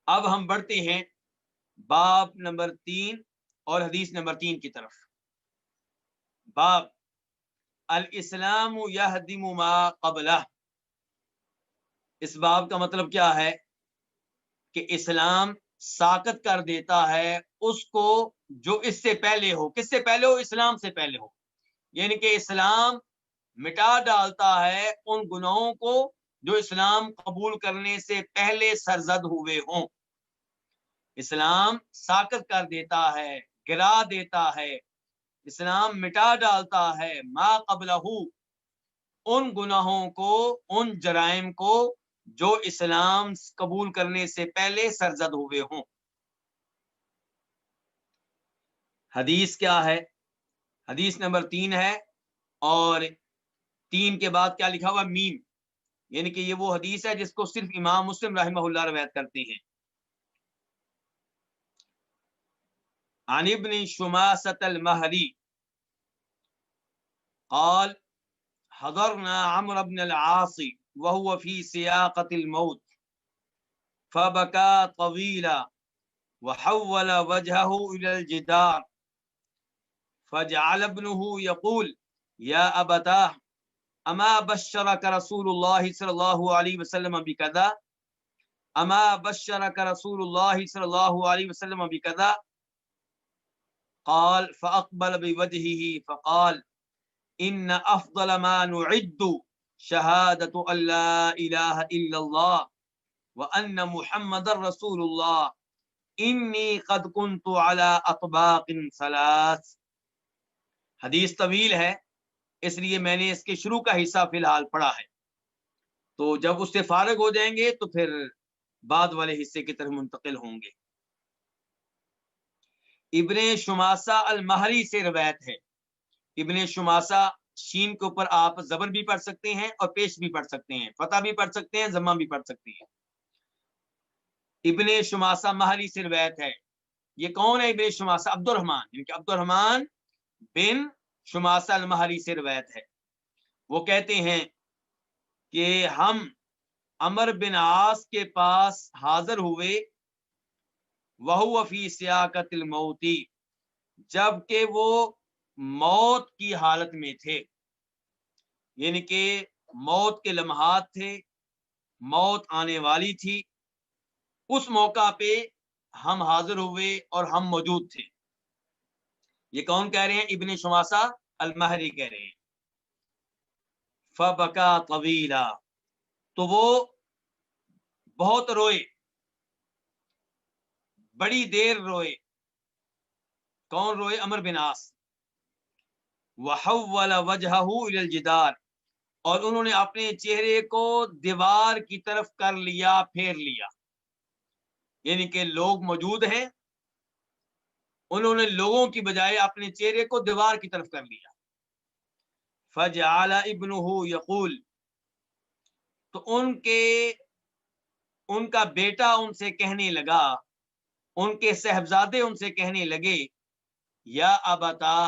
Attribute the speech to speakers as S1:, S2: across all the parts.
S1: اب ہم بڑھتے ہیں باب نمبر 3 اور حدیث نمبر 3 کی طرف۔ باب الاسلام یہدم ما قبلہ۔ اس باب کا مطلب کیا ہے کہ اسلام ساقط کر دیتا ہے اس کو جو اس سے پہلے ہو۔ کس سے پہلے ہو؟ اسلام سے پہلے ہو، یعنی کہ اسلام مٹا ڈالتا ہے ان گناہوں کو جو اسلام قبول کرنے سے پہلے سرزد ہوئے ہوں۔ اسلام ساقط کر دیتا ہے، گرا دیتا ہے، اسلام مٹا ڈالتا ہے ما قبلہ، ان گناہوں کو، ان جرائم کو جو اسلام قبول کرنے سے پہلے سرزد ہوئے ہوں۔ حدیث کیا ہے؟ حدیث نمبر 3 ہے، اور 3 کے بعد کیا لکھا ہوا؟ میم، یعنی کہ یہ وہ حدیث ہے جس کو صرف امام مسلم رحمہ اللہ روایت کرتے ہیں۔ عن ابن شماسة المهري قال حضرنا عمرو بن العاص وهو في سياقة الموت فبكى طويلا وحول وجهه إلى الجدار فجعل ابنه يقول يا أبتاه أما بشرك رسول الله صلى الله عليه وسلم بكذا أما بشرك رسول الله صلى الله عليه وسلم بكذا قال فأقبل بوجهه فقال إن أفضل ما نعد شهادة أن لا إله إلا الله وأن محمد رسول الله إني قد كنت على أطباق ثلاث۔ حدیث طویل ہے، اس لیے میں نے اس کے شروع کا حصہ فی الحال پڑھا ہے، تو جب اس سے فارغ ہو جائیں گے تو پھر بعد والے حصے کی طرف منتقل ہوں گے۔ ابن شماسہ المہری سے روایت ہے۔ ابن شماسہ شین کے اوپر آپ زبر بھی پڑھ سکتے ہیں اور پیش بھی پڑھ سکتے ہیں، فتح بھی پڑھ سکتے ہیں، ضمہ بھی پڑھ سکتے ہیں۔ ابن شماسہ مہری سے روایت ہے۔ یہ کون ہے ابن شماسہ؟ عبد الرحمن، یعنی کہ عبد الرحمن بن شماسہ المہری سے روایت ہے۔ وہ کہتے ہیں کہ ہم عمر بن عاص کے پاس حاضر ہوئے، وہو فی سیاقۃ الموت، جب کہ وہ موت کی حالت میں تھے، یعنی کہ موت کے لمحات تھے، موت آنے والی تھی، اس موقع پہ ہم حاضر ہوئے اور ہم موجود تھے۔ یہ کون کہہ رہے ہیں؟ ابن شماسہ المہری کہہ رہے ہیں۔ فبکا طویلا، تو وہ بہت روئے، بڑی دیر روئے۔ کون روئے؟ عمر بن عاص۔ وحول وجہہ الی الجدار، اور انہوں نے اپنے چہرے کو دیوار کی طرف کر لیا، پھیر لیا، یعنی کہ لوگ موجود ہیں، انہوں نے لوگوں کی بجائے اپنے چہرے کو دیوار کی طرف کر لیا۔ فجعل ابنہ یقول، تو ان کا بیٹا ان سے کہنے لگا، ان کے صاحبزادے ان سے کہنے لگے، یا ابتا،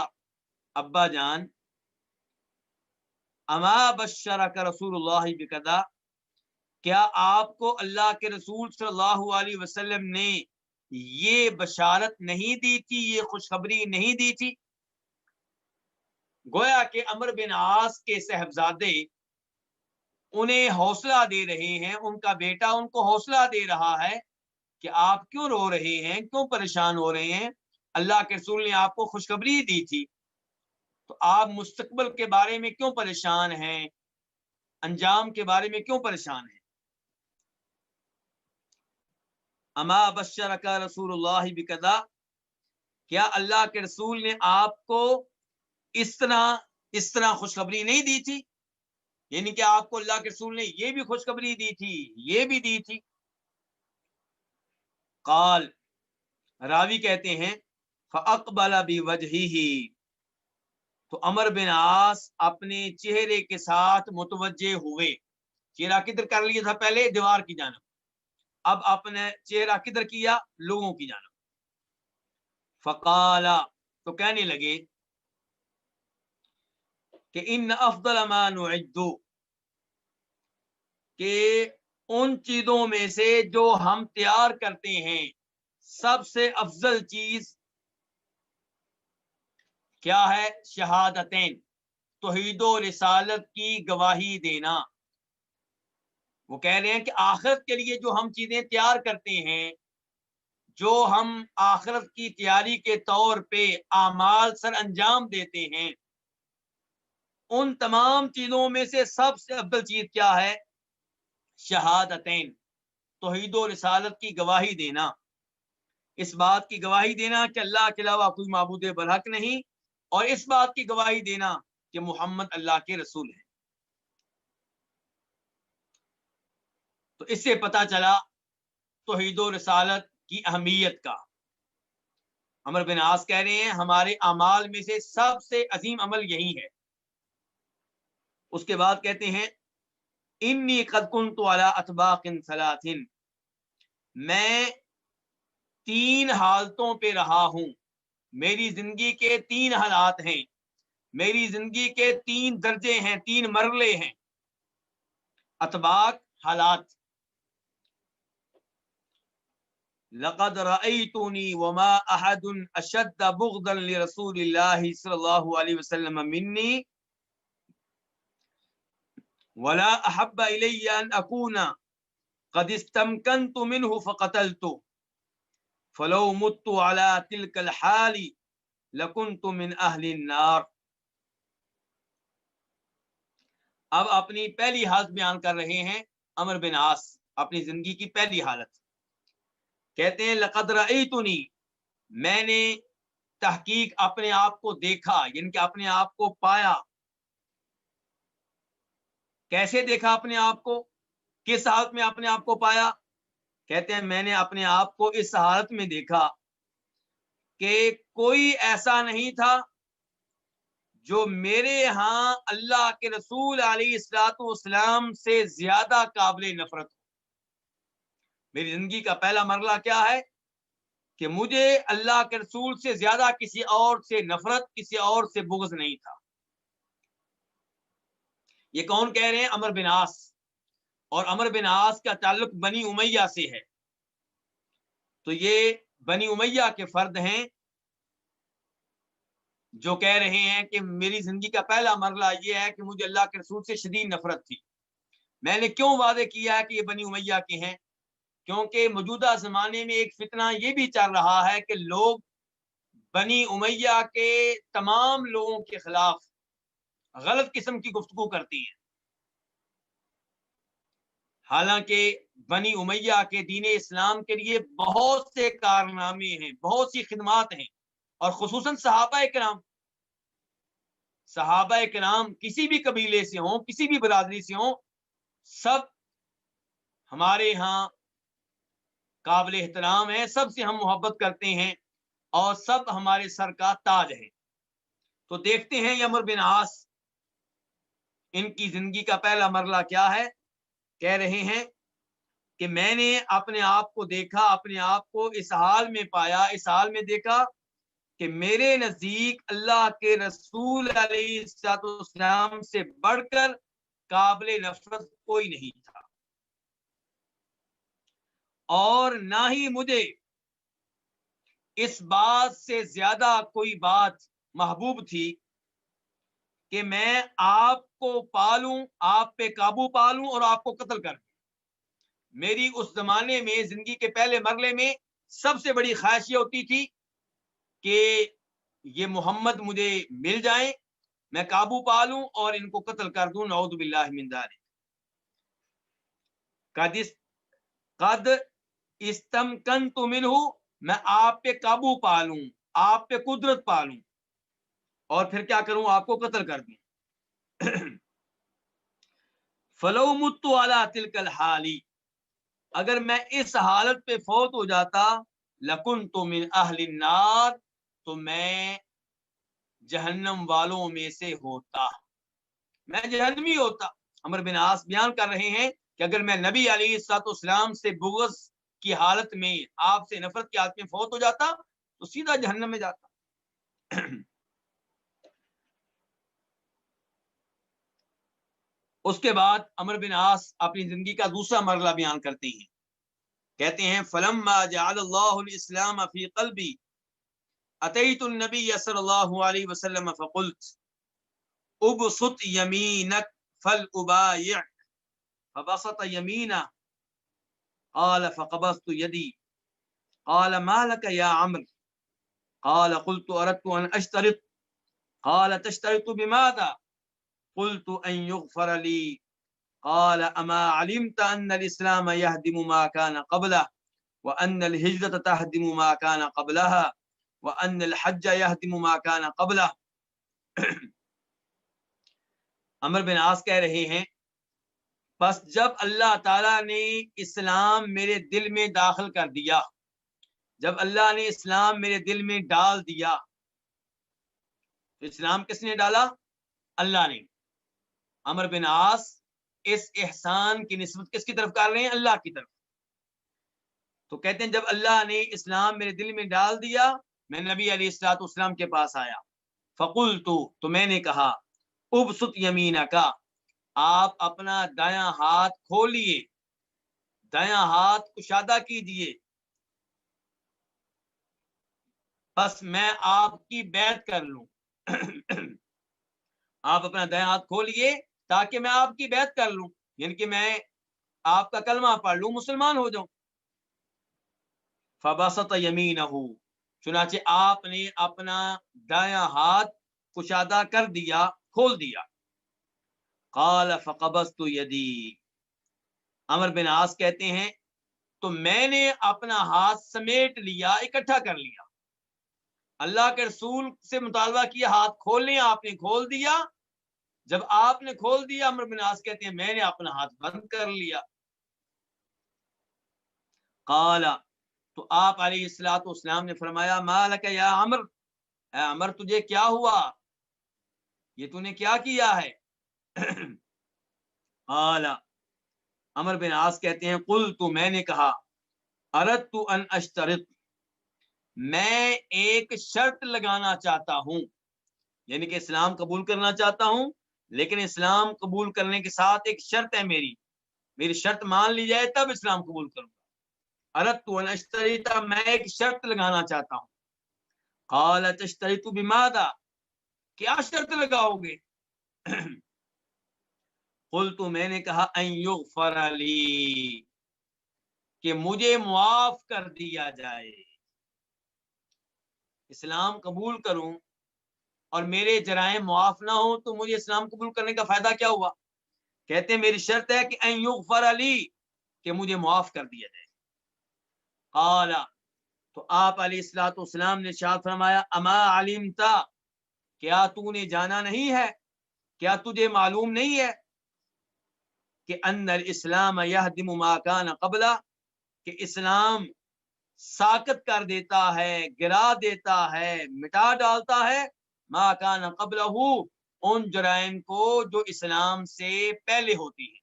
S1: ابا جان، اما بشرک رسول اللہ بکذا، کیا آپ کو اللہ کے رسول صلی اللہ علیہ وسلم نے یہ بشارت نہیں دی تھی، یہ خوشخبری نہیں دی تھی؟ گویا کہ عمر بن عاص کے صاحبزادے انہیں حوصلہ دے رہے ہیں، ان کا بیٹا ان کو حوصلہ دے رہا ہے کہ آپ کیوں رو رہے ہیں، کیوں پریشان ہو رہے ہیں، اللہ کے رسول نے آپ کو خوشخبری دی تھی، تو آپ مستقبل کے بارے میں کیوں پریشان ہیں، انجام کے بارے میں کیوں پریشان ہیں؟ اما بشرک رسول اللہ بکذا، کیا اللہ کے رسول نے آپ کو اس طرح خوشخبری نہیں دی تھی؟ یعنی کہ آپ کو اللہ کے رسول نے یہ بھی خوشخبری دی تھی، یہ بھی دی تھی؟ قال، راوی کہتے ہیں، فاقبل بوجہہ، تو عمر بن عاص اپنے چہرے کے ساتھ متوجہ ہوئے۔ چہرہ کدھر کر لیا تھا پہلے؟ دیوار کی جانب، اب اپنے چہرہ کدھر کیا؟ لوگوں کی جانب۔ فقال، تو کہنے لگے کہ ان افضل ما نعد، کہ ان چیزوں میں سے جو ہم تیار کرتے ہیں سب سے افضل چیز کیا ہے؟ شہادتین، توحید و رسالت کی گواہی دینا۔ وہ کہہ رہے ہیں کہ آخرت کے لیے جو ہم چیزیں تیار کرتے ہیں، جو ہم آخرت کی تیاری کے طور پہ اعمال سر انجام دیتے ہیں، ان تمام چیزوں میں سے سب سے افضل چیز کیا ہے؟ شہادتین، توحید و رسالت کی گواہی دینا۔ اس بات کی گواہی دینا کہ اللہ کے علاوہ کوئی معبود برحق نہیں، اور اس بات کی گواہی دینا کہ محمد اللہ کے رسول ہیں۔ تو اس سے پتہ چلا توحید و رسالت کی اہمیت کا۔ عمر بن عاص کہہ رہے ہیں ہمارے اعمال میں سے سب سے عظیم عمل یہی ہے۔ اس کے بعد کہتے ہیں انی قد کنت علی اطباق ثلاث، میں 3 حالتوں پہ رہا ہوں۔ میری زندگی کے 3 حالات ہیں، میری زندگی کے 3 درجے ہیں، 3 مرحلے ہیں۔ اطباق، حالات۔ لقد رأيتني وما أحد أشد بغضا لرسول الله صلى الله عليه وسلم مني ولا أحب إلي أن أكون قد استمكنت منه فقتلت فلو مت على تلك الحال لكنت من أهل النار۔ اب اپنی پہلی حالت بیان کر رہے ہیں عمر بن عاص، اپنی زندگی کی پہلی حالت۔ کہتے ہیں لقد رأیتنی، میں نے تحقیق اپنے آپ کو دیکھا، یعنی کہ اپنے آپ کو پایا۔ کیسے دیکھا اپنے آپ کو؟ کس حالت میں اپنے آپ کو پایا؟ کہتے ہیں میں نے اپنے آپ کو اس حالت میں دیکھا کہ کوئی ایسا نہیں تھا جو میرے ہاں اللہ کے رسول علیہ الصلوۃ والسلام سے زیادہ قابل نفرت ہو۔ میری زندگی کا پہلا مرحلہ کیا ہے کہ مجھے اللہ کے رسول سے زیادہ کسی اور سے نفرت، کسی اور سے بغض نہیں تھا۔ یہ کون کہہ رہے ہیں؟ عمر بن عاص۔ اور عمر بن عاص کا تعلق بنی امیہ سے ہے، تو یہ بنی امیہ کے فرد ہیں جو کہہ رہے ہیں کہ میری زندگی کا پہلا مرحلہ یہ ہے کہ مجھے اللہ کے رسول سے شدید نفرت تھی۔ میں نے کیوں وعدے کیا ہے کہ یہ بنی امیہ کے ہیں؟ کیونکہ موجودہ زمانے میں ایک فتنہ یہ بھی چل رہا ہے کہ لوگ بنی امیہ کے تمام لوگوں کے خلاف غلط قسم کی گفتگو کرتی ہیں، حالانکہ بنی امیہ کے دین اسلام کے لیے بہت سے کارنامے ہیں، بہت سی خدمات ہیں، اور خصوصاً صحابہ کرام کسی بھی قبیلے سے ہوں، کسی بھی برادری سے ہوں، سب ہمارے ہاں قابل احترام ہیں، سب سے ہم محبت کرتے ہیں، اور سب ہمارے سر کا تاج ہے۔ تو دیکھتے ہیں یہ عمر بن عاص، ان کی زندگی کا پہلا مرحلہ کیا ہے؟ کہہ رہے ہیں کہ میں نے اپنے آپ کو دیکھا، اپنے آپ کو اس حال میں پایا، اس حال میں دیکھا کہ میرے نزدیک اللہ کے رسول علیہ السلام سے بڑھ کر قابل نفرت کوئی نہیں تھا، اور نہ ہی مجھے اس بات سے زیادہ کوئی بات محبوب تھی کہ میں آپ کو پالوں، آپ پہ قابو پالوں اور آپ کو قتل کر دوں۔ میری اس زمانے میں زندگی کے پہلے مرحلے میں سب سے بڑی خواہش یہ ہوتی تھی کہ یہ محمد مجھے مل جائیں، میں قابو پالوں اور ان کو قتل کر دوں، نعوذ باللہ من ذالک۔ قد استمکنت منہ، میں آپ پہ قابو پالوں، آپ پہ قدرت پالوں، اور پھر کیا کروں؟ آپ کو قتل کر دوں۔ فلو مت علی تلک الحال، اگر میں اس حالت پہ فوت ہو جاتا، لکنت من اہل النار، تو میں جہنم والوں میں سے ہوتا، میں جہنمی ہوتا۔ عمر بن عاص بیان کر رہے ہیں کہ اگر میں نبی علیہ الصلوۃ والسلام سے بغض کی حالت میں، آپ سے نفرت کی حالت میں فوت ہو جاتا تو سیدھا جہنم میں جاتا۔ اس کے بعد عمر بن عاص اپنی زندگی کا دوسرا مرحلہ بیان کرتے ہیں، کہتے ہیں فلما جعل اللہ الاسلام فی قلبی اتیت النبی صلی اللہ علیہ وسلم فقلت ابسط یمینک فلابایع فبسط یمینہ قال فقبضت یدی قال ما لك یا عمرو قال قلت اردت ان اشترط قال تشترط بماذا قلت ان يغفر لي قال اما علمت ان الاسلام يهدم ما كان قبله وان الهجرة تهدم ما كان قبلها وان الحج يهدم ما كان قبله. عمر بن عاص کہہ رہے ہیں بس جب اللہ تعالیٰ نے اسلام میرے دل میں داخل کر دیا، جب اللہ نے اسلام میرے دل میں ڈال دیا، تو اسلام کس نے ڈالا؟ اللہ نے. عمر بن عاص اس احسان کی نسبت کس کی طرف کر رہے ہیں؟ اللہ کی طرف. تو کہتے ہیں جب اللہ نے اسلام میرے دل میں ڈال دیا، میں نبی علیہ الصلوۃ والسلام کے پاس آیا، فقلت، تو میں نے کہا، ابسط یمینک، آپ اپنا دایاں ہاتھ کھولیے، دایاں ہاتھ کشادہ کیجیے، بس میں آپ کی بیعت کر لوں. آپ اپنا دایاں ہاتھ کھولیے تاکہ میں آپ کی بیعت کر لوں، یعنی کہ میں آپ کا کلمہ پڑھ لوں، مسلمان ہو جاؤں. فبسط یمینہ، چنانچہ آپ نے اپنا دایاں ہاتھ کشادہ کر دیا، کھول دیا. قال فقبضت یدی، عمر بن عاص کہتے ہیں تو میں نے اپنا ہاتھ سمیٹ لیا، اکٹھا کر لیا. اللہ کے رسول سے مطالبہ کیا ہاتھ کھولنے، آپ نے کھول دیا. جب آپ نے کھول دیا، عمر بن عاص کہتے ہیں میں نے اپنا ہاتھ بند کر لیا. قال، تو آپ علیہ الصلوۃ والسلام نے فرمایا ما لک یا عمر، اے عمر تجھے کیا ہوا، یہ تو نے کیا کیا ہے؟ قال، عمر بن عاص کہتے ہیں قلت، میں نے کہا، اردت ان اشترط، میں ایک شرط لگانا چاہتا ہوں، یعنی کہ اسلام قبول کرنا چاہتا ہوں، لیکن اسلام قبول کرنے کے ساتھ ایک شرط ہے، میری شرط مان لی جائے تب اسلام قبول کروں گا. اردت ان اشترط، میں ایک شرط لگانا چاہتا ہوں. قال تشترط بماذا، کیا شرط لگاؤ گے؟ قلت، میں نے کہا ان یغفر لی، کہ مجھے معاف کر دیا جائے. اسلام قبول کروں اور میرے جرائم معاف نہ ہو تو مجھے اسلام قبول کرنے کا فائدہ کیا ہوا؟ کہتے ہیں میری شرط ہے کہ ان یغفر لی، کہ مجھے معاف کر دیا جائے. قال، تو آپ علیہ الصلوۃ والسلام نے ارشاد فرمایا اما علمت، کیا تو نے جانا نہیں ہے، کیا تجھے معلوم نہیں ہے کہ ان الاسلام یہدم ما کان قبلہ، کہ اسلام ساقط کر دیتا ہے، گرا دیتا ہے، مٹا ڈالتا ہے ما کان قبلہ، ان جرائم کو جو اسلام سے پہلے ہوتی ہیں.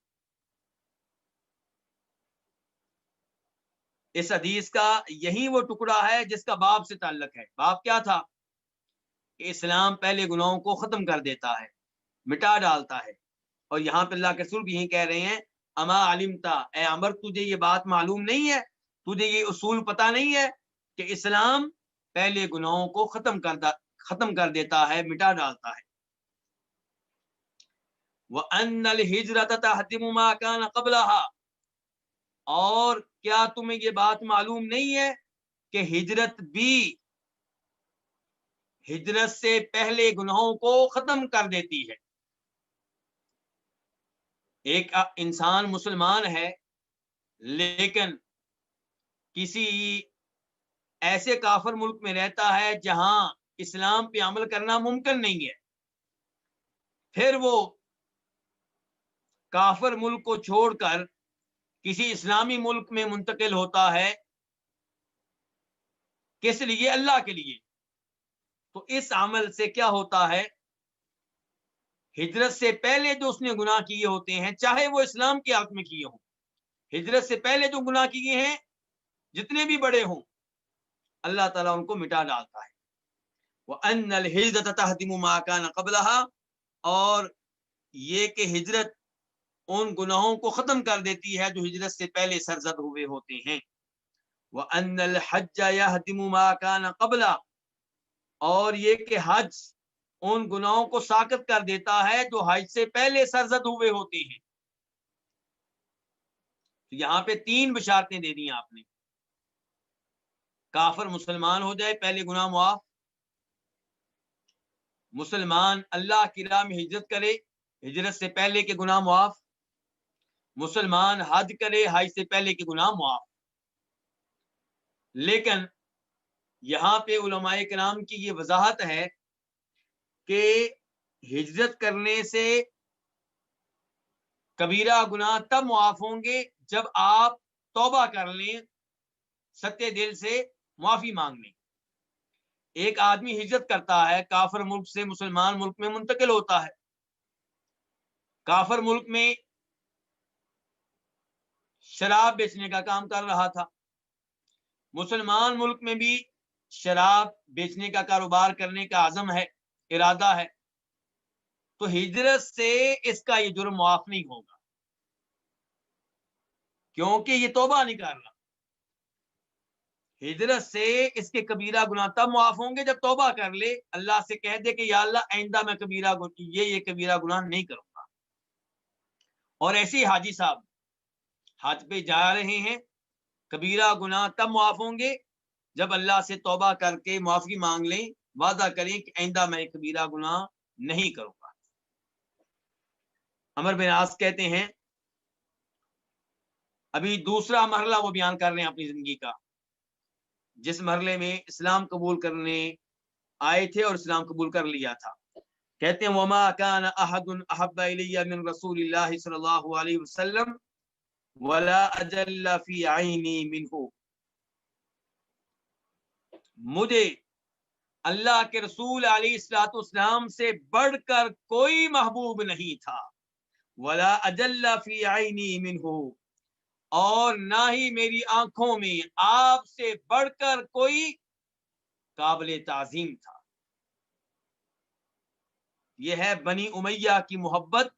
S1: اس حدیث کا یہی وہ ٹکڑا ہے جس کا باب سے تعلق ہے. باب کیا تھا؟ کہ اسلام پہلے گناہوں کو ختم کر دیتا ہے، مٹا ڈالتا ہے. اور یہاں پہ اللہ کے رسول بھی یہی کہہ رہے ہیں اما علمتا، اے عمر تجھے یہ بات معلوم نہیں ہے، تجھے یہ اصول پتہ نہیں ہے کہ اسلام پہلے گناہوں کو ختم کر دیتا ہے، مٹا ڈالتا ہے. وَأَنَّ الْهِجْرَةَ تَهْدِمُ مَا كَانَ قَبْلَهَا، اور کیا تمہیں یہ بات معلوم نہیں ہے کہ ہجرت سے پہلے گناہوں کو ختم کر دیتی ہے. ایک انسان مسلمان ہے لیکن کسی ایسے کافر ملک میں رہتا ہے جہاں اسلام پہ عمل کرنا ممکن نہیں ہے، پھر وہ کافر ملک کو چھوڑ کر کسی اسلامی ملک میں منتقل ہوتا ہے، کس لیے؟ اللہ کے لیے. تو اس عمل سے کیا ہوتا ہے؟ ہجرت سے پہلے جو اس نے گناہ کیے ہوتے ہیں، چاہے وہ اسلام کی حالت میں کیے ہوں، ہجرت سے پہلے جو گناہ کیے ہیں جتنے بھی بڑے ہوں، اللہ تعالیٰ ان کو مٹا ڈالتا ہے. وَأَنَّ الْهِجْرَةَ تَهْدِمُ مَا كَانَ قَبْلَهَا، اور یہ کہ ہجرت ان گناہوں کو ختم کر دیتی ہے جو ہجرت سے پہلے سرزد ہوئے ہوتے ہیں۔ وَأَنَّ الْحَجَّ يَهْدِمُ مَا كَانَ قَبْلَ، اور یہ کہ حج ان گناہوں کو ساقط کر دیتا ہے جو حج سے پہلے سرزد ہوئے ہوتے ہیں۔ یہاں پہ 3 بشارتیں دے دی آپ نے، کافر مسلمان ہو جائے پہلے گناہ معاف، مسلمان اللہ کی راہ میں ہجرت کرے ہجرت سے پہلے کے گناہ معاف، مسلمان حج کرے حج سے پہلے کے گناہ معاف۔ لیکن یہاں پہ علماء کرام کی یہ وضاحت ہے کہ ہجرت کرنے سے کبیرہ گناہ تب معاف ہوں گے جب آپ توبہ کر لیں، سچے دل سے معافی مانگ لیں۔ ایک آدمی ہجرت کرتا ہے، کافر ملک سے مسلمان ملک میں منتقل ہوتا ہے، کافر ملک میں شراب بیچنے کا کام کر رہا تھا، مسلمان ملک میں بھی شراب بیچنے کا کاروبار کرنے کا عزم ہے، ارادہ ہے، تو ہجرت سے اس کا یہ جرم معاف نہیں ہوگا، کیونکہ یہ توبہ نہیں کر رہا۔ ہجرت سے اس کے کبیرہ گناہ تب معاف ہوں گے جب توبہ کر لے، اللہ سے کہہ دے کہ یا اللہ آئندہ میں یہ کبیرہ گناہ نہیں کروں گا۔ اور ایسے ہی حاجی صاحب حج پہ جا رہے ہیں، کبیرہ گناہ تب معاف ہوں گے جب اللہ سے توبہ کر کے معافی مانگ لیں، وعدہ کریں کہ آئندہ میں کبیرہ گناہ نہیں کروں گا۔ عمر بن عاص کہتے ہیں ابھی دوسرا مرحلہ وہ بیان کر رہے ہیں اپنی زندگی کا، جس مرحلے میں اسلام قبول کرنے آئے تھے اور اسلام قبول کر لیا تھا۔ کہتے ہیں وما كان احد احب الي من رسول الله صلی اللہ علیہ وسلم ولا اجل في عيني منه، مجھے اللہ کے رسول علیہ الصلوۃ والسلام سے بڑھ کر کوئی محبوب نہیں تھا، ولا اجل في عيني منه، اور نہ ہی میری آنکھوں میں آپ سے بڑھ کر کوئی قابل تعظیم تھا۔ یہ ہے بنی امیہ کی محبت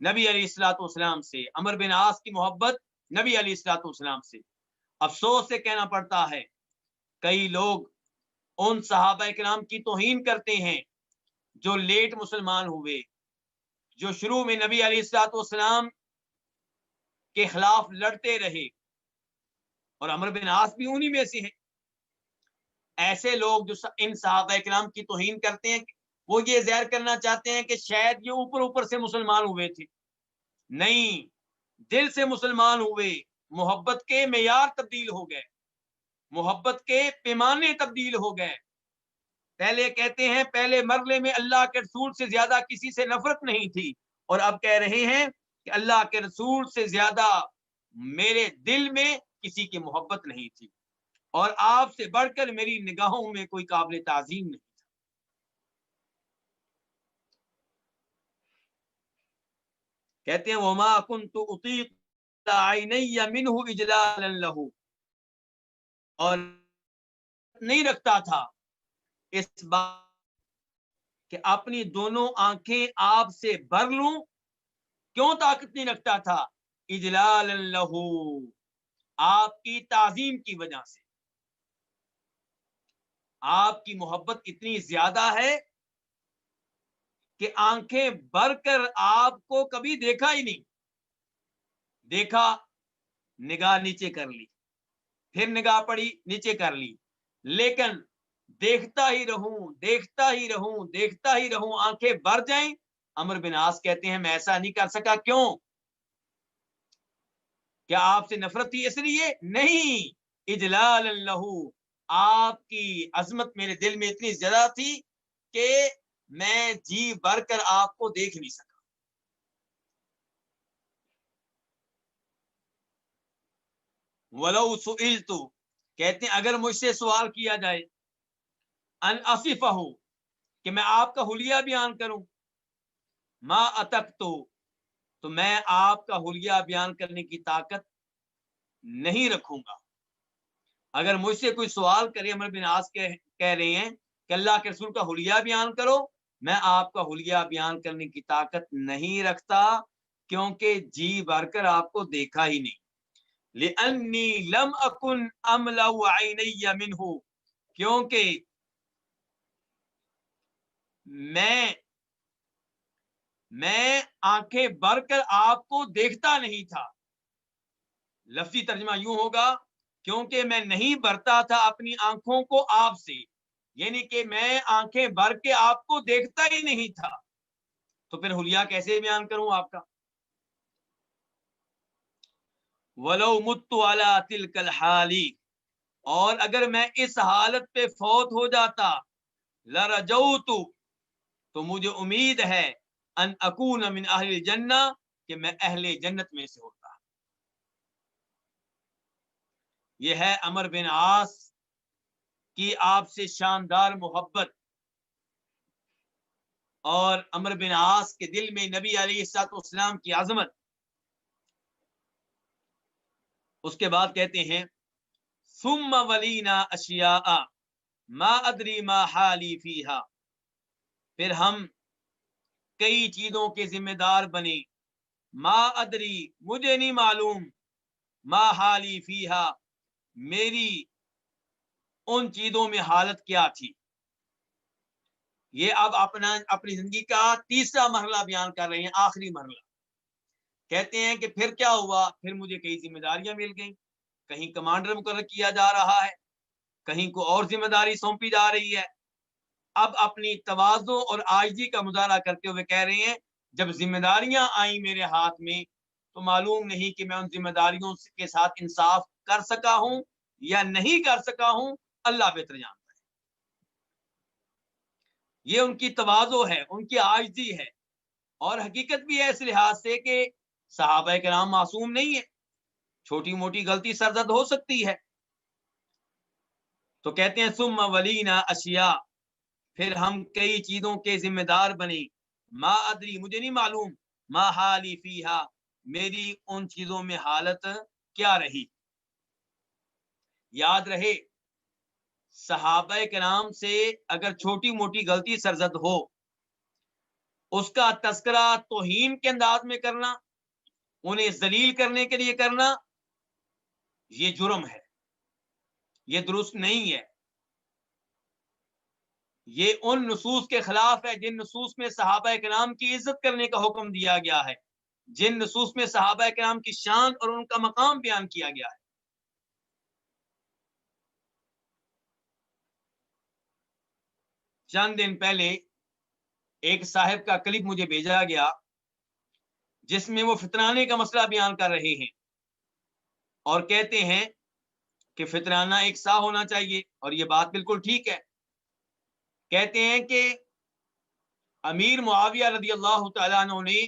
S1: نبی علیہ الصلوۃ والسلام سے، عمر بن عاص کی محبت نبی علیہ الصلوۃ والسلام سے۔ افسوس سے کہنا پڑتا ہے کئی لوگ ان صحابہ کرام کی توہین کرتے ہیں جو لیٹ مسلمان ہوئے، جو شروع میں نبی علیہ الصلوۃ والسلام کے خلاف لڑتے رہے، اور عمر بن عاص بھی انہی میں سے ہیں۔ ایسے لوگ جو ان صحابہ کرام کی توہین کرتے ہیں، وہ یہ ظاہر کرنا چاہتے ہیں کہ شاید یہ اوپر اوپر سے مسلمان ہوئے تھے، نہیں، دل سے مسلمان ہوئے، محبت کے معیار تبدیل ہو گئے، محبت کے پیمانے تبدیل ہو گئے۔ پہلے کہتے ہیں پہلے مرحلے میں اللہ کے رسول سے زیادہ کسی سے نفرت نہیں تھی، اور اب کہہ رہے ہیں کہ اللہ کے رسول سے زیادہ میرے دل میں کسی کی محبت نہیں تھی، اور آپ سے بڑھ کر میری نگاہوں میں کوئی قابل تعظیم نہیں تھا۔ کہتے ہیں وما كنت اطيق عيني منه اجلالا له، اور نہیں رکھتا تھا اس بات کہ اپنی دونوں آنکھیں آپ سے بھر لوں، کیوں طاقت نہیں رکھتا تھا؟ اجلالا له، آپ کی تعظیم کی وجہ سے۔ آپ کی محبت اتنی زیادہ ہے کہ آنکھیں بھر کر آپ کو کبھی دیکھا ہی نہیں، دیکھا نگاہ نیچے کر لی، پھر نگاہ پڑی نیچے کر لی، لیکن دیکھتا ہی رہوں دیکھتا ہی رہوں دیکھتا ہی رہوں، آنکھیں بھر جائیں۔ عمر بن عاص کہتے ہیں میں ایسا نہیں کر سکا، کیوں؟ کیا آپ سے نفرت تھی اس لیے؟ نہیں، اجلال اللہ، آپ کی عظمت میرے دل میں اتنی زیادہ تھی کہ میں جی بھر کر آپ کو دیکھ نہیں سکا۔ ولو سئلت، کہتے ہیں اگر مجھ سے سوال کیا جائے، ان اصفہ، کہ میں آپ کا حلیہ بیان کروں، ما اتقت، تو میں آپ کا حلیہ بیان کرنے کی طاقت نہیں رکھوں گا۔ اگر مجھ سے کوئی سوال کرے، عمر بن عاص کہہ رہے ہیں کہ اللہ کے رسول کا حلیہ بیان کرو، میں آپ کا حلیہ بیان کرنے کی طاقت نہیں رکھتا، کیونکہ جی بھر کر آپ کو دیکھا ہی نہیں. لأنی لم اکن املأ عینی منہ، کیونکہ میں آنکھیں بھر کر آپ کو دیکھتا نہیں تھا. لفظی ترجمہ یوں ہوگا کیونکہ میں نہیں بھرتا تھا اپنی آنکھوں کو آپ سے، یعنی کہ میں آنکھیں بھر کے آپ کو دیکھتا ہی نہیں تھا، تو پھر حلیہ کیسے بیان کروں آپ کا. وَلَوْ مُتُّ عَلَىٰ تِلْكَ الْحَالِ، اور اگر میں اس حالت پہ فوت ہو جاتا، لَرَجَوْتُ، تو مجھے امید ہے، ان اکون من اہل الجنہ، کہ میں اہل جنت میں سے ہوتا. یہ ہے عمرو بن عاص کی آپ سے شاندار محبت، اور عمرو بن عاص کے دل میں نبی علیہ الصلوۃ والسلام کی عظمت. اس کے بعد کہتے ہیں ثم ولینا اشیاء ما ادری ما حالی فیہا، پھر ہم کئی چیزوں کے ذمہ دار بنے، ما ادری، مجھے نہیں معلوم، ما حالی فیہا، میری ان چیزوں میں حالت کیا تھی. یہ اب اپنی زندگی کا تیسرا مرحلہ بیان کر رہے ہیں، آخری مرحلہ. کہتے ہیں کہ پھر کیا ہوا، پھر مجھے کئی ذمہ داریاں مل گئیں، کہیں کمانڈر مقرر کیا جا رہا ہے، کہیں کو اور ذمہ داری سونپی جا رہی ہے. اب اپنی تواضع اور عاجزی کا مظاہرہ کرتے ہوئے کہہ رہے ہیں جب ذمہ داریاں آئیں میرے ہاتھ میں تو معلوم نہیں کہ میں ان ذمہ داریوں کے ساتھ انصاف کر سکا ہوں یا نہیں کر سکا ہوں، اللہ بہتر جانتا ہے. یہ ان کی تواضع ہے، ان کی عاجزی ہے، اور حقیقت بھی ہے اس لحاظ سے کہ صحابہ کرام معصوم نہیں ہے، چھوٹی موٹی غلطی سرزد ہو سکتی ہے. تو کہتے ہیں ثم ولینا اشیاء، پھر ہم کئی چیزوں کے ذمہ دار بنے، ما ادری، مجھے نہیں معلوم، ما حالی فیہا، میری ان چیزوں میں حالت کیا رہی. یاد رہے صحابہ کرام سے اگر چھوٹی موٹی غلطی سرزد ہو، اس کا تذکرہ توہین کے انداز میں کرنا، انہیں ذلیل کرنے کے لیے کرنا، یہ جرم ہے، یہ درست نہیں ہے. یہ ان نصوص کے خلاف ہے جن نصوص میں صحابہ کرام کی عزت کرنے کا حکم دیا گیا ہے، جن نصوص میں صحابہ کرام کی شان اور ان کا مقام بیان کیا گیا ہے. چند دن پہلے ایک صاحب کا کلپ مجھے بھیجا گیا جس میں وہ فطرانے کا مسئلہ بیان کر رہے ہیں اور کہتے ہیں کہ فطرانہ ایک سا ہونا چاہیے، اور یہ بات بالکل ٹھیک ہے. کہتے ہیں کہ امیر معاویہ رضی اللہ تعالیٰ عنہ نے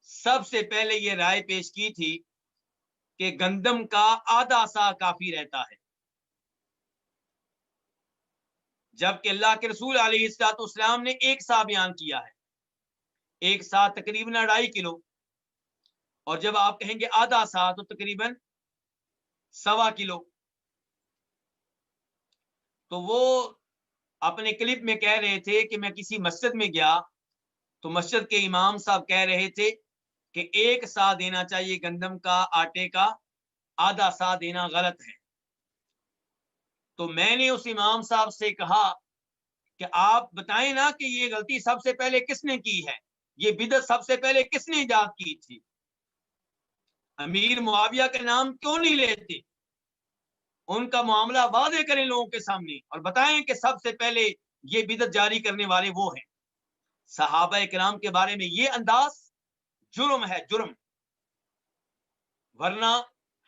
S1: سب سے پہلے یہ رائے پیش کی تھی کہ گندم کا آدھا سا کافی رہتا ہے، جبکہ اللہ کے رسول علیہ الصلوۃ والسلام نے ایک سا بیان کیا ہے، ایک سا تقریباً 2.5 کلو، اور جب آپ کہیں گے آدھا سا تو تقریباً 1.25 کلو. تو وہ اپنے کلپ میں کہہ رہے تھے کہ میں کسی مسجد میں گیا تو مسجد کے امام صاحب کہہ رہے تھے کہ 1 سا دینا چاہیے گندم کا آٹے کا، آدھا سا دینا غلط ہے. تو میں نے اس امام صاحب سے کہا کہ آپ بتائیں نا کہ یہ غلطی سب سے پہلے کس نے کی ہے، یہ بدعت سب سے پہلے کس نے ایجاد کی تھی. امیر معاویہ کا نام کیوں نہیں لیتے، ان کا معاملہ واضح کریں لوگوں کے سامنے اور بتائیں کہ سب سے پہلے یہ بدعت جاری کرنے والے وہ ہیں. صحابہ کرام کے بارے میں یہ انداز جرم ہے، جرم. ورنہ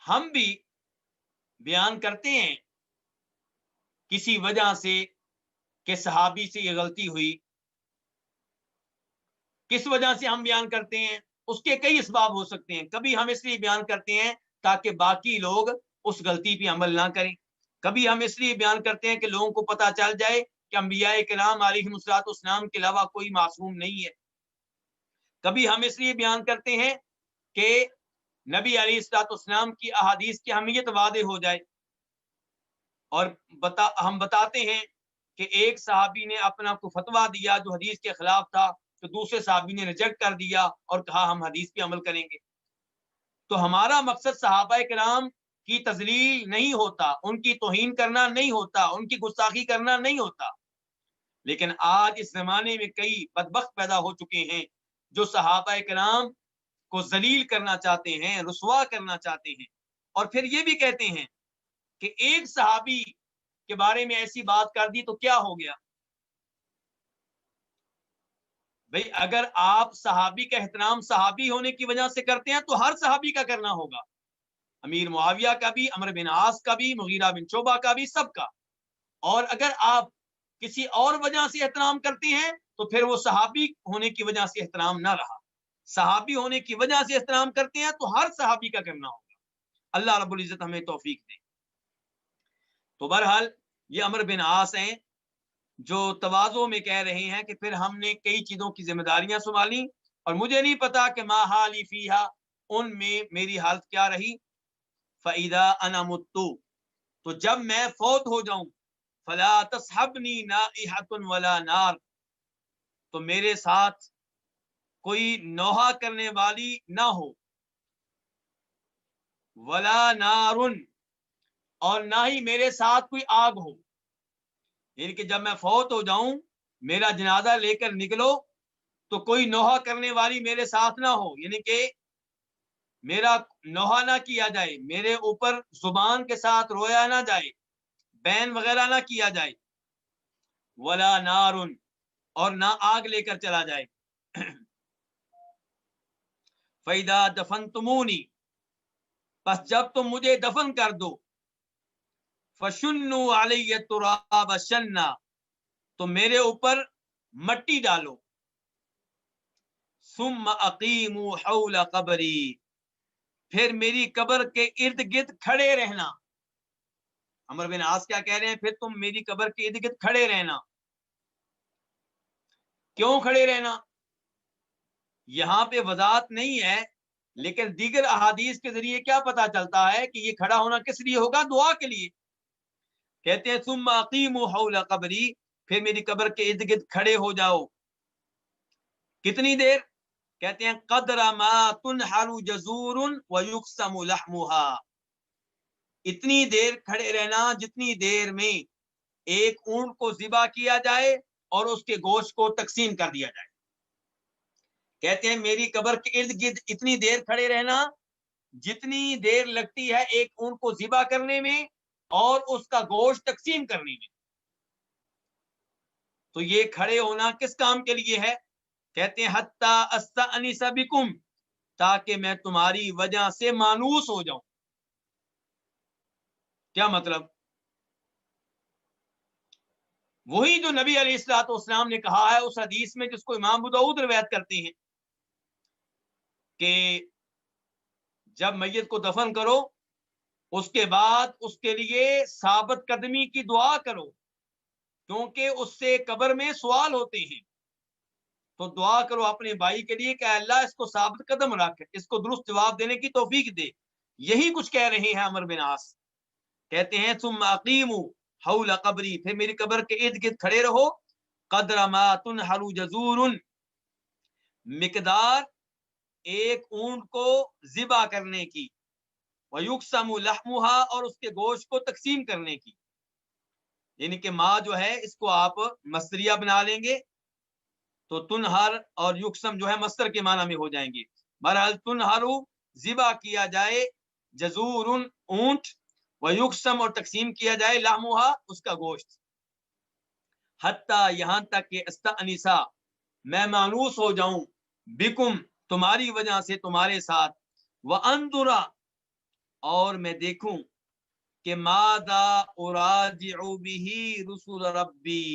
S1: ہم بھی بیان کرتے ہیں کسی وجہ سے کہ صحابی سے یہ غلطی ہوئی. کس وجہ سے ہم بیان کرتے ہیں، اس کے کئی اسباب ہو سکتے ہیں. کبھی ہم اس لیے بیان کرتے ہیں تاکہ باقی لوگ اس غلطی پہ عمل نہ کریں. کبھی ہم اس لیے بیان کرتے ہیں کہ لوگوں کو پتہ چل جائے کہ انبیاء کرام علیہم الصلوۃ والسلام کے علاوہ کوئی معصوم نہیں ہے. کبھی ہم اس لیے بیان کرتے ہیں کہ نبی علیہ الصلوۃ والسلام کی احادیث کی اہمیت واضح ہو جائے. اور ہم بتاتے ہیں کہ ایک صحابی نے اپنا کو فتویٰ دیا جو حدیث کے خلاف تھا، تو دوسرے صحابی نے ریجیکٹ کر دیا اور کہا ہم حدیث پہ عمل کریں گے. تو ہمارا مقصد صحابہ کرام کی تذلیل نہیں ہوتا، ان کی توہین کرنا نہیں ہوتا، ان کی گستاخی کرنا نہیں ہوتا. لیکن آج اس زمانے میں کئی بدبخت پیدا ہو چکے ہیں جو صحابہ کرام کو ذلیل کرنا چاہتے ہیں، رسوا کرنا چاہتے ہیں، اور پھر یہ بھی کہتے ہیں کہ ایک صحابی کے بارے میں ایسی بات کر دی تو کیا ہو گیا. بھئی اگر آپ صحابی کا احترام صحابی ہونے کی وجہ سے کرتے ہیں تو ہر صحابی کا کرنا ہوگا، امیر معاویہ کا بھی، عمرو بن عاص کا بھی، مغیرہ بن شعبہ کا بھی، سب کا. اور اگر آپ کسی اور وجہ سے احترام کرتے ہیں تو پھر وہ صحابی ہونے کی وجہ سے احترام نہ رہا. صحابی ہونے کی وجہ سے احترام کرتے ہیں تو ہر صحابی کا کرنا ہوگا. اللہ رب العزت ہمیں توفیق دے. تو بہرحال یہ عمرو بن عاص ہیں جو تواضع میں کہہ رہے ہیں کہ پھر ہم نے کئی چیزوں کی ذمہ داریاں سنبھالی اور مجھے نہیں پتا کہ ما حالی فیہا، ان میں میری حالت کیا رہی. فَإِذَا أَنَا مُتُّ، تو جب میں فوت ہو جاؤں، فَلَا تَصْحَبْنِي نَائِحَةٌ وَلَا نَارٌ، تو میرے ساتھ کوئی نوحہ کرنے والی نہ ہو، وَلَا نَارٌ، اور نہ ہی میرے ساتھ کوئی آگ ہو. یعنی کہ جب میں فوت ہو جاؤں، میرا جنازہ لے کر نکلو تو کوئی نوحہ کرنے والی میرے ساتھ نہ ہو، یعنی کہ میرا نوحہ نہ کیا جائے، میرے اوپر زبان کے ساتھ رویا نہ جائے، بین وغیرہ نہ کیا جائے. ولا نارن، اور نہ آگ لے کر چلا جائے. فَإِذَا دَفَنْتُمُونِي، پس جب تم مجھے دفن کر دو، فَشُنُّوا عَلَيَّ التُّرَابَ شَنًّا، تو میرے اوپر مٹی ڈالو. ثُمَّ أَقِيمُوا حَوْلَ قَبْرِي، پھر میری قبر کے ارد گرد کھڑے رہنا. عمرو بن عاص کیا کہہ رہے ہیں؟ پھر تم میری قبر کے ارد گرد کھڑے رہنا. کیوں کھڑے رہنا؟ یہاں پہ وضاحت نہیں ہے، لیکن دیگر احادیث کے ذریعے کیا پتا چلتا ہے کہ یہ کھڑا ہونا کس لیے ہوگا؟ دعا کے لیے. کہتے ہیں ثم اقیموا حول قبری، پھر میری قبر کے ارد گرد کھڑے ہو جاؤ. کتنی دیر؟ کہتے ہیں قدر ما تنحر جزور ویقسم لحمها، اتنی دیر کھڑے رہنا جتنی دیر میں ایک اونٹ کو ذبح کیا جائے اور اس کے گوشت کو تقسیم کر دیا جائے. کہتے ہیں میری قبر کے ارد گرد اتنی دیر کھڑے رہنا جتنی دیر لگتی ہے ایک اونٹ کو ذبح کرنے میں اور اس کا گوشت تقسیم کرنے میں. تو یہ کھڑے ہونا کس کام کے لیے ہے؟ کہتے ہیں حتی استأنس بکم، تاکہ میں تمہاری وجہ سے مانوس ہو جاؤں. کیا مطلب؟ وہی جو نبی علیہ الصلوۃ والسلام نے کہا ہے اس حدیث میں جس کو امام ابو داؤد روایت کرتے ہیں کہ جب میت کو دفن کرو اس کے بعد اس کے لیے ثابت قدمی کی دعا کرو، کیونکہ اس سے قبر میں سوال ہوتے ہیں. تو دعا کرو اپنے بھائی کے لیے کہ اللہ اس کو ثابت قدم رکھ، اس کو درست جواب دینے کی توفیق دے. یہی کچھ کہہ رہے ہیں عمرو بن عاص. کہتے ہیں ثم اقیموا حول قبری، پھر میری قبر کے ارد گرد کھڑے رہو. قدر ما تنحر جزور، مقدار ایک اونٹ کو ذبح کرنے کی، ویقسم لحمها، اور اس کے گوشت کو تقسیم کرنے کی. یعنی کہ ماں جو ہے اس کو آپ مصدریہ بنا لیں گے تو تنہر اور یقسم جو ہے مصدر کے معنی میں ہو جائیں گے. بہرحال تنہر ذبح کیا جائے، جزور اونٹ، ویقسم اور تقسیم کیا جائے لحمها اس کا گوشت. حتی یہاں تک کہ استأنسا میں مانوس ہو جاؤں، بکم تمہاری وجہ سے، تمہارے ساتھ، وانظرا اور میں دیکھوں کہ ماذا اراجع به رسول ربی،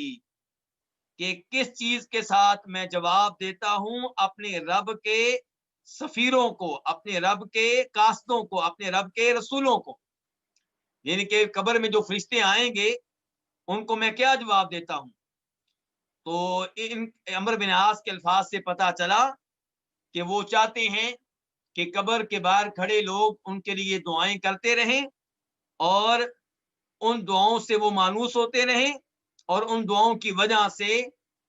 S1: کہ کس چیز کے ساتھ میں جواب دیتا ہوں اپنے رب کے سفیروں کو، اپنے رب کے قاصدوں کو، اپنے رب کے رسولوں کو. یعنی کہ قبر میں جو فرشتے آئیں گے ان کو میں کیا جواب دیتا ہوں. تو عمرو بن عاص کے الفاظ سے پتا چلا کہ وہ چاہتے ہیں کہ قبر کے باہر کھڑے لوگ ان کے لیے دعائیں کرتے رہیں اور ان دعاؤں سے وہ مانوس ہوتے رہیں اور ان دعاؤں کی وجہ سے